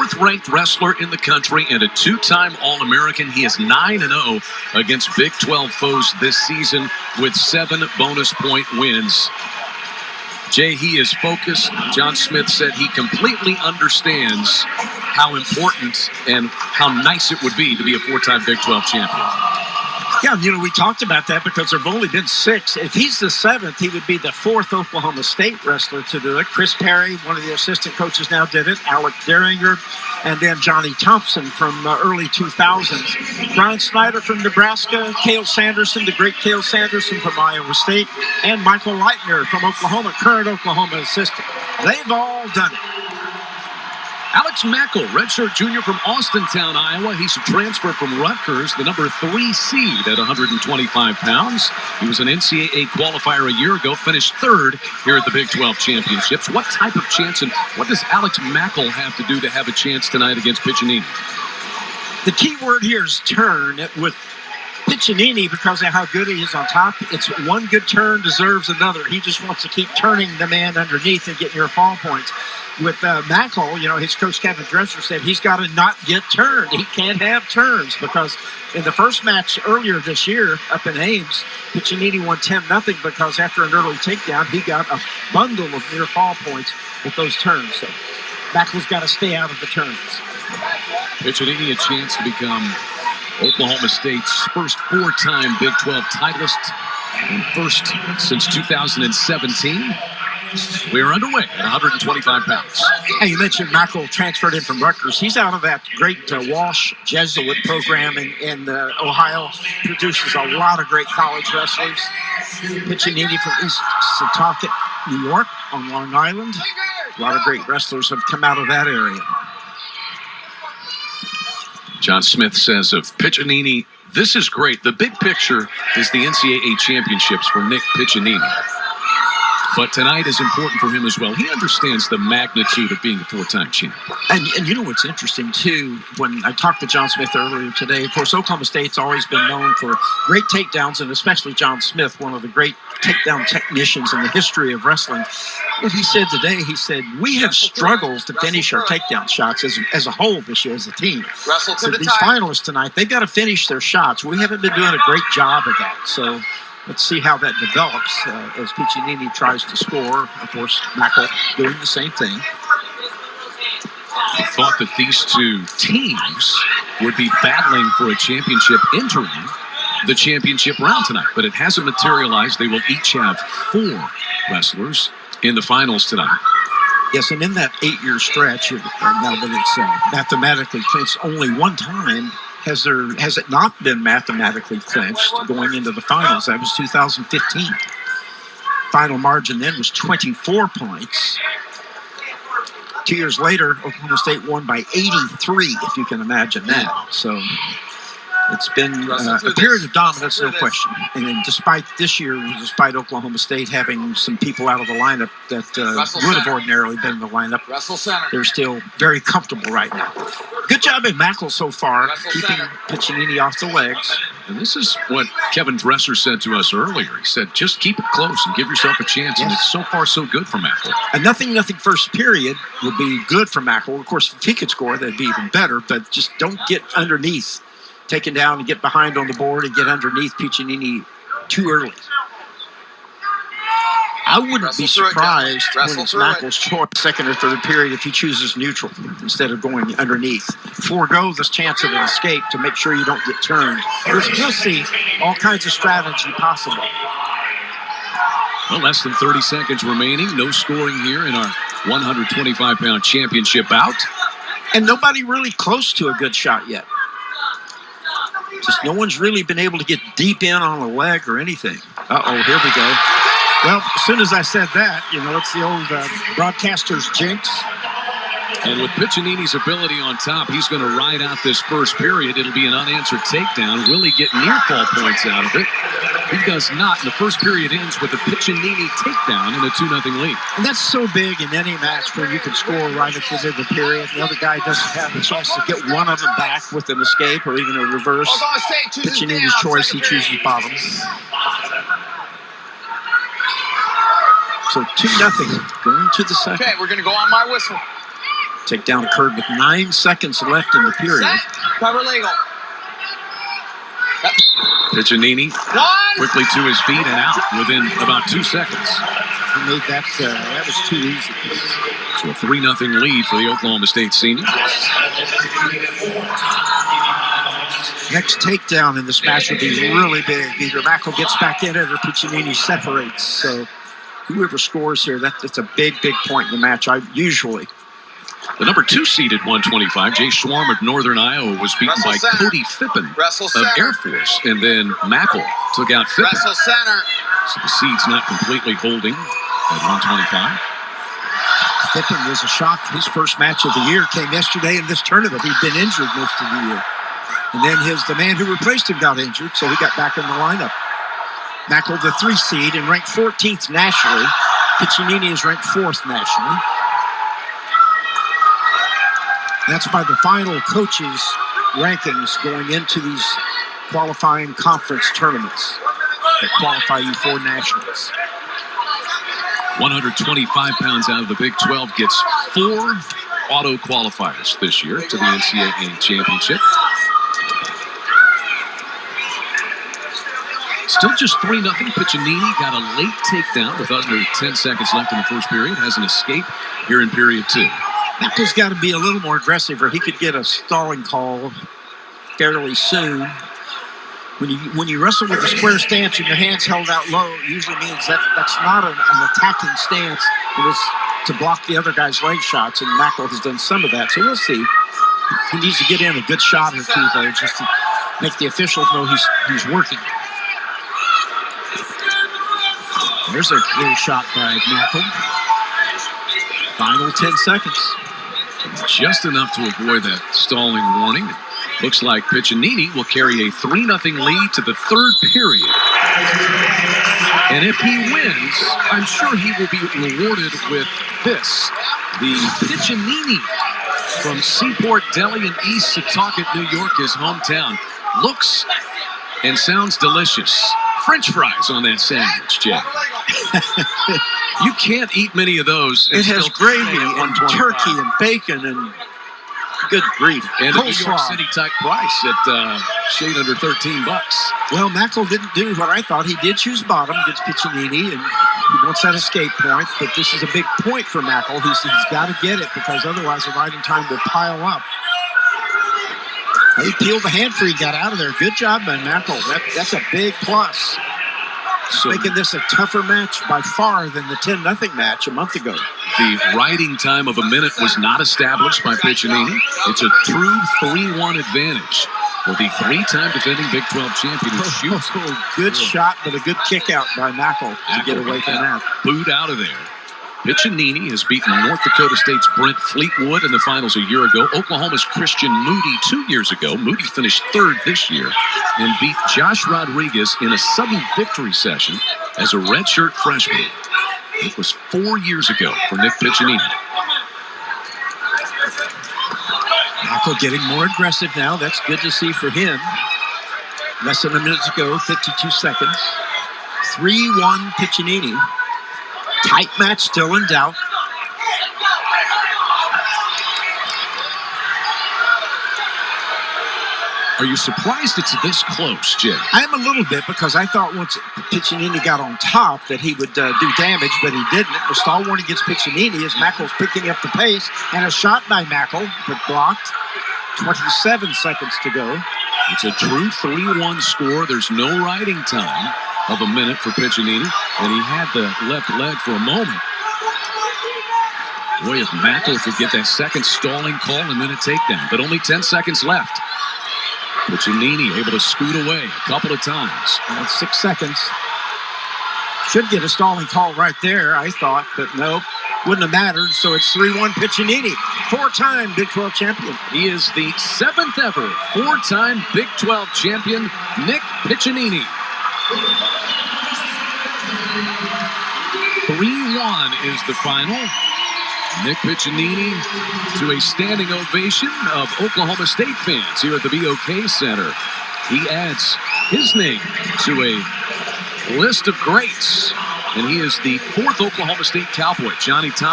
4th-ranked wrestler in the country and a 2-time All-American. He is 9-0 against Big 12 foes this season with 7 bonus point wins. Jay, he is focused. John Smith said he completely understands how important and how nice it would be to be a 4-time Big 12 champion. Yeah, we talked about that because there have only been 6. If he's the 7th, he would be the 4th Oklahoma State wrestler to do it. Chris Perry, one of the assistant coaches, now did it. Alec Derringer, and then Johnny Thompson from early 2000s. Brian Snyder from Nebraska, Cale Sanderson, the great Cale Sanderson from Iowa State, and Michael Leitner from Oklahoma, current Oklahoma assistant. They've all done it. Alex Mackall, redshirt junior from Austintown, Iowa. He's a transfer from Rutgers, the number 3 seed at 125 pounds. He was an NCAA qualifier a year ago, finished 3rd here at the Big 12 Championships. What type of chance and what does Alex Mackall have to do to have a chance tonight against Piccininni? The key word here is turn. With Piccininni, because of how good he is on top, it's one good turn deserves another. He just wants to keep turning the man underneath and getting your fall points. With Mackall, his coach Kevin Dresser said he's got to not get turned. He can't have turns because in the first match earlier this year up in Ames, Piccininni won 10-0 because after an early takedown, he got a bundle of near fall points with those turns. So Mackall's got to stay out of the turns. Piccininni a chance to become Oklahoma State's first 4-time Big 12 titleist and first since 2017. We are underway at 125 pounds. Hey, you mentioned Mackall transferred in from Rutgers. He's out of that great Walsh Jesuit program in Ohio. Produces a lot of great college wrestlers. Piccininni from East Setauket, New York, on Long Island. A lot of great wrestlers have come out of that area. John Smith says of Piccininni, this is great. The big picture is the NCAA championships for Nick Piccininni. But tonight is important for him as well. He understands the magnitude of being a 4-time champ. And you know what's interesting, too, when I talked to John Smith earlier today, of course, Oklahoma State's always been known for great takedowns, and especially John Smith, one of the great takedown technicians in the history of wrestling. What he said today, he said, we have struggled to finish our takedown shots as a whole this year as a team. So these finalists tonight, they've got to finish their shots. We haven't been doing a great job of that. So let's see how that develops as Piccininni tries to score. Of course, Mackall doing the same thing. I thought that these 2 teams would be battling for a championship entering the championship round tonight, but it hasn't materialized. They will each have 4 wrestlers in the finals tonight. Yes, and in that 8-year stretch, now that it's mathematically clinched only one time, has it not been mathematically clinched going into the finals? That was 2015. Final margin then was 24 points. 2 years later, Oklahoma State won by 83, if you can imagine that. So it's been a period of dominance, no question. And then despite this year, despite Oklahoma State having some people out of the lineup that would have ordinarily been in the lineup, they're still very comfortable right now. Good job in Mackall so far, keeping Piccininni off the legs. And this is what Kevin Dresser said to us earlier. He said, just keep it close and give yourself a chance. Yes. And it's so far so good for Mackall. A nothing first period would be good for Mackall. Of course, if he could score, that'd be even better. But just don't get underneath, taken down and get behind on the board and get underneath Piccininni too early. I wouldn't be surprised when it's Mackall's choice, second or third period, if he chooses neutral instead of going underneath. Forego this chance of an escape to make sure you don't get turned. We'll see all kinds of strategy possible. Well, less than 30 seconds remaining. No scoring here in our 125-pound championship bout. And nobody really close to a good shot yet. Just no one's really been able to get deep in on a leg or anything. Uh-oh, here we go. Well, as soon as I said that, it's the old broadcaster's jinx. And with Piccininni's ability on top, he's going to ride out this first period. It'll be an unanswered takedown. Will he get near fall points out of it? He does not. And the first period ends with a Piccininni takedown and a 2-0 lead. And that's so big in any match when you can score right at the end of the period. The other guy doesn't have a chance to get one of them back with an escape or even a reverse. Piccininni's choice, he chooses bottom. So 2-0 going to the second. Okay, we're going to go on my whistle. Takedown occurred with 9 seconds left in the period. Cover legal. Piccininni quickly to his feet and out within about 2 seconds. He made that. That was too easy. So a 3-0 lead for the Oklahoma State senior. Next takedown in this match would be really big. Either Mackall gets back in it or Piccininni separates. So whoever scores here, that's a big, big point in the match. Usually. The number 2 seeded 125, Jay Schwarm of Northern Iowa, was beaten by Cody Fippen of Air Force. And then Mackall took out Fippen. Wrestle center. So the seed's not completely holding at 125. Fippen was a shock. His first match of the year came yesterday in this tournament. He'd been injured most of the year. And then the man who replaced him got injured, so he got back in the lineup. Mackall, the 3 seed, and ranked 14th nationally. Piccininni is ranked 4th nationally. That's by the final coaches' rankings going into these qualifying conference tournaments that qualify you for nationals. 125 pounds out of the Big 12 gets 4 auto qualifiers this year to the NCAA championship. Still just 3-0. Piccininni got a late takedown with under 10 seconds left in the first period. Has an escape here in period 2. Mackall's got to be a little more aggressive or he could get a stalling call fairly soon. When you wrestle with a square stance and your hands held out low, it usually means that's not an attacking stance. It is to block the other guy's leg shots, and Mackall has done some of that. So we'll see. He needs to get in a good shot or two, though, just to make the officials know he's working. There's a little shot by Mackall. Final 10 seconds. Just enough to avoid that stalling warning. Looks like Piccininni will carry a 3-0 lead to the 3rd period. And if he wins, I'm sure he will be rewarded with this. The Piccininni from Seaport Deli in East Setauket, New York, his hometown. Looks and sounds delicious. French fries on that sandwich, Jay. You can't eat many of those. It has gravy and turkey and bacon and good grief. And a New York City type price at shade under $13. Well, Mackall didn't do what I thought. He did choose bottom against Piccininni, and he wants that escape point. But this is a big point for Mackall. He's got to get it because otherwise the riding time will pile up. He peeled the hand free, got out of there. Good job by Mackall. That's a big plus. So, making this a tougher match by far than the 10-0 match a month ago. The riding time of a minute was not established by Piccininni. It's a true 3-1 advantage for the 3-time defending Big 12 champion. Good shot, but a good kick out by Mackall to get away from that. Booed out of there. Piccininni has beaten North Dakota State's Brent Fleetwood in the finals a year ago. Oklahoma's Christian Moody 2 years ago. Moody finished 3rd this year and beat Josh Rodriguez in a sudden victory session as a redshirt freshman. It was 4 years ago for Nick Piccininni. Mackall getting more aggressive now. That's good to see for him. Less than a minute to go, 52 seconds. 3-1 Piccininni. Tight match still in doubt. Are you surprised it's this close, Jim? I am a little bit because I thought once Piccininni got on top that he would do damage, but he didn't. The stall warning against Piccininni as Mackall's picking up the pace, and a shot by Mackall, but blocked. 27 seconds to go. It's a true 3-1 score. There's no riding time of a minute for Piccininni, and he had the left leg for a moment. Boy, if Mackall could get that second stalling call and then a takedown, but only 10 seconds left. Piccininni able to scoot away a couple of times. 6 seconds. Should get a stalling call right there, I thought, but nope. Wouldn't have mattered, so it's 3-1 Piccininni. 4-time Big 12 champion. He is the 7th ever 4-time Big 12 champion, Nick Piccininni. 3-1 is the final. Nick Piccininni to a standing ovation of Oklahoma State fans here at the BOK Center. He adds his name to a list of greats, and he is the 4th Oklahoma State Cowboy. Johnny Thompson